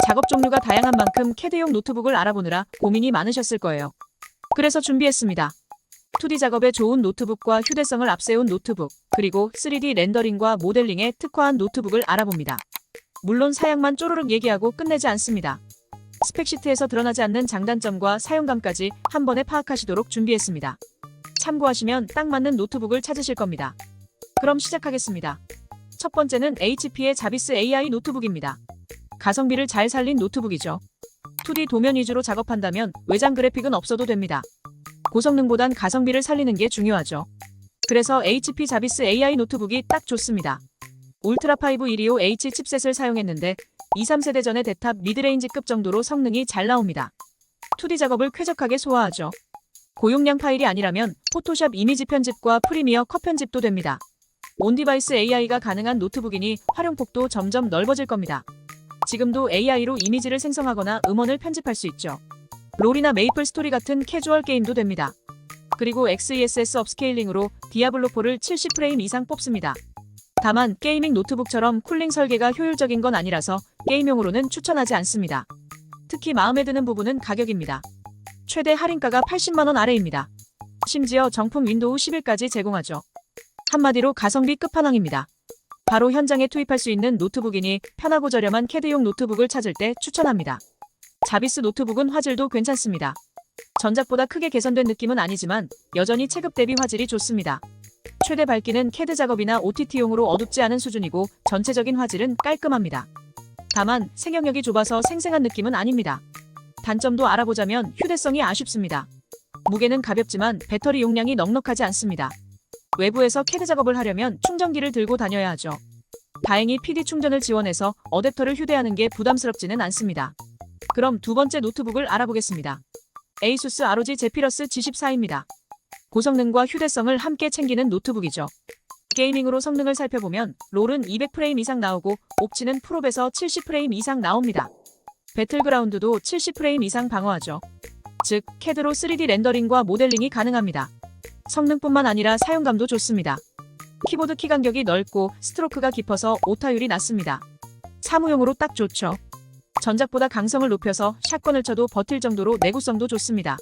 작업 종류가 다양한 만큼 CAD용 노트북을 알아보느라 고민이 많으셨을 거예요. 그래서 준비했습니다. 2D 작업에 좋은 노트북과 휴대성을 앞세운 노트북, 그리고 3D 렌더링과 모델링에 특화한 노트북을 알아봅니다. 물론 사양만 쪼르륵 얘기하고 끝내지 않습니다. 스펙시트에서 드러나지 않는 장단점과 사용감까지 한 번에 파악하시도록 준비했습니다. 참고하시면 딱 맞는 노트북을 찾으실 겁니다. 그럼 시작하겠습니다. 첫 번째는 HP의 자비스 AI 노트북입니다. 가성비를 잘 살린 노트북이죠. 2D 도면 위주로 작업한다면 외장 그래픽은 없어도 됩니다. 고성능보단 가성비를 살리는 게 중요하죠. 그래서 HP 자비스 AI 노트북이 딱 좋습니다. 울트라 5 125H 칩셋을 사용했는데 2, 3세대 전의 대탑 미드레인지급 정도로 성능이 잘 나옵니다. 2D 작업을 쾌적하게 소화하죠. 고용량 파일이 아니라면 포토샵 이미지 편집과 프리미어 컷 편집도 됩니다. 온디바이스 AI가 가능한 노트북이니 활용폭도 점점 넓어질 겁니다. 지금도 AI로 이미지를 생성하거나 음원을 편집할 수 있죠. 롤이나 메이플 스토리 같은 캐주얼 게임도 됩니다. 그리고 XESS 업스케일링으로 디아블로4를 70프레임 이상 뽑습니다. 다만 게이밍 노트북처럼 쿨링 설계가 효율적인 건 아니라서 게임용으로는 추천하지 않습니다. 특히 마음에 드는 부분은 가격입니다. 최대 할인가가 80만원 아래입니다. 심지어 정품 윈도우 11까지 제공하죠. 한마디로 가성비 끝판왕입니다. 바로 현장에 투입할 수 있는 노트북이니 편하고 저렴한 CAD용 노트북을 찾을 때 추천합니다. 자비스 노트북은 화질도 괜찮습니다. 전작보다 크게 개선된 느낌은 아니지만 여전히 체급 대비 화질이 좋습니다. 최대 밝기는 CAD 작업이나 OTT용으로 어둡지 않은 수준이고 전체적인 화질은 깔끔합니다. 다만 생명력이 좁아서 생생한 느낌은 아닙니다. 단점도 알아보자면 휴대성이 아쉽습니다. 무게는 가볍지만 배터리 용량이 넉넉하지 않습니다. 외부에서 CAD 작업을 하려면 충전기를 들고 다녀야 하죠. 다행히 PD 충전을 지원해서 어댑터를 휴대하는 게 부담스럽지는 않습니다. 그럼 두 번째 노트북을 알아보겠습니다. ASUS ROG 제피러스 G14입니다. 고성능과 휴대성을 함께 챙기는 노트북이죠. 게이밍으로 성능을 살펴보면 롤은 200프레임 이상 나오고 옵치는 프롭에서 70프레임 이상 나옵니다. 배틀그라운드도 70프레임 이상 방어하죠. 즉, CAD로 3D 렌더링과 모델링이 가능합니다. 성능뿐만 아니라 사용감도 좋습니다. 키보드 키 간격이 넓고 스트로크가 깊어서 오타율이 낮습니다. 사무용으로 딱 좋죠. 전작보다 강성을 높여서 샷건을 쳐도 버틸 정도로 내구성도 좋습니다.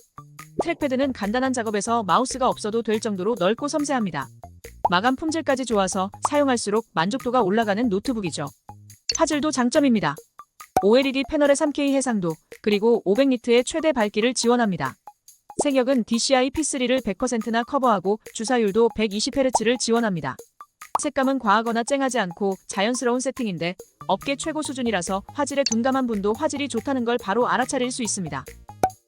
트랙패드는 간단한 작업에서 마우스가 없어도 될 정도로 넓고 섬세합니다. 마감 품질까지 좋아서 사용할수록 만족도가 올라가는 노트북이죠. 화질도 장점입니다. OLED 패널의 3K 해상도, 그리고 500니트의 최대 밝기를 지원합니다. 색역은 DCI P3를 100%나 커버하고 주사율도 120Hz를 지원합니다. 색감은 과하거나 쨍하지 않고 자연스러운 세팅인데 업계 최고 수준이라서 화질에 둔감한 분도 화질이 좋다는 걸 바로 알아차릴 수 있습니다.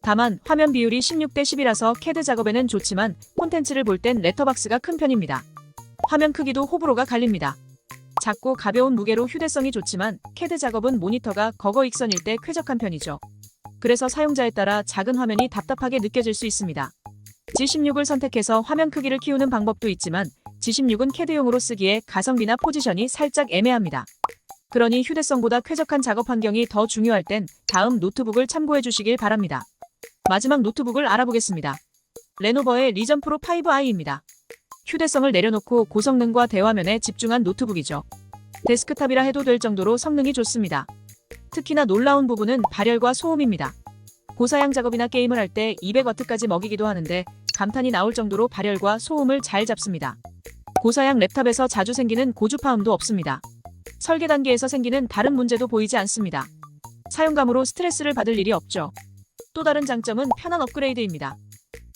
다만 화면 비율이 16:10이라서 CAD 작업에는 좋지만 콘텐츠를 볼 땐 렛터박스가 큰 편입니다. 화면 크기도 호불호가 갈립니다. 작고 가벼운 무게로 휴대성이 좋지만 CAD 작업은 모니터가 거거익선일 때 쾌적한 편이죠. 그래서 사용자에 따라 작은 화면이 답답하게 느껴질 수 있습니다. G16을 선택해서 화면 크기를 키우는 방법도 있지만 G16은 CAD용으로 쓰기에 가성비나 포지션이 살짝 애매합니다. 그러니 휴대성보다 쾌적한 작업 환경이 더 중요할 땐 다음 노트북을 참고해 주시길 바랍니다. 마지막 노트북을 알아보겠습니다. 레노버의 리전 프로 5i입니다. 휴대성을 내려놓고 고성능과 대화면에 집중한 노트북이죠. 데스크탑이라 해도 될 정도로 성능이 좋습니다. 특히나 놀라운 부분은 발열과 소음입니다. 고사양 작업이나 게임을 할 때 200W까지 먹이기도 하는데 감탄이 나올 정도로 발열과 소음을 잘 잡습니다. 고사양 랩탑에서 자주 생기는 고주파음도 없습니다. 설계 단계에서 생기는 다른 문제도 보이지 않습니다. 사용감으로 스트레스를 받을 일이 없죠. 또 다른 장점은 편한 업그레이드입니다.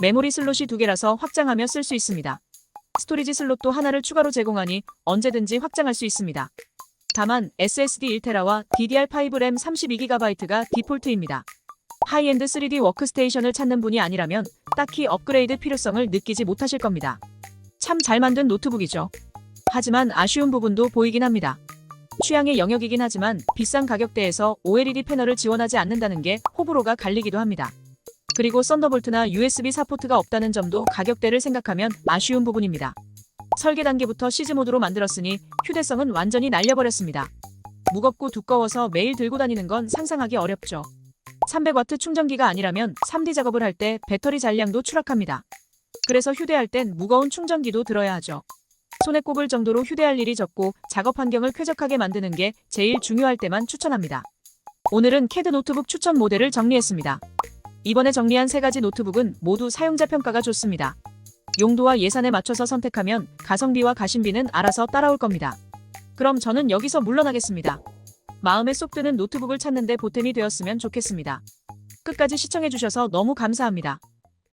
메모리 슬롯이 2개라서 확장하며 쓸 수 있습니다. 스토리지 슬롯도 하나를 추가로 제공하니 언제든지 확장할 수 있습니다. 다만 SSD 1TB와 DDR5 램 32GB가 디폴트입니다. 하이엔드 3D 워크스테이션을 찾는 분이 아니라면 딱히 업그레이드 필요성을 느끼지 못하실 겁니다. 참 잘 만든 노트북이죠. 하지만 아쉬운 부분도 보이긴 합니다. 취향의 영역이긴 하지만 비싼 가격대에서 OLED 패널을 지원하지 않는다는 게 호불호가 갈리기도 합니다. 그리고 썬더볼트나 USB 4 포트가 없다는 점도 가격대를 생각하면 아쉬운 부분입니다. 설계 단계부터 시즈 모드로 만들었으니 휴대성은 완전히 날려버렸습니다. 무겁고 두꺼워서 매일 들고 다니는 건 상상하기 어렵죠. 300W 충전기가 아니라면 3D 작업을 할 때 배터리 잔량도 추락합니다. 그래서 휴대할 땐 무거운 충전기도 들어야 하죠. 손에 꼽을 정도로 휴대할 일이 적고 작업 환경을 쾌적하게 만드는 게 제일 중요할 때만 추천합니다. 오늘은 캐드 노트북 추천 모델을 정리했습니다. 이번에 정리한 3가지 노트북은 모두 사용자 평가가 좋습니다. 용도와 예산에 맞춰서 선택하면 가성비와 가심비는 알아서 따라올 겁니다. 그럼 저는 여기서 물러나겠습니다. 마음에 쏙 드는 노트북을 찾는데 보탬이 되었으면 좋겠습니다. 끝까지 시청해주셔서 너무 감사합니다.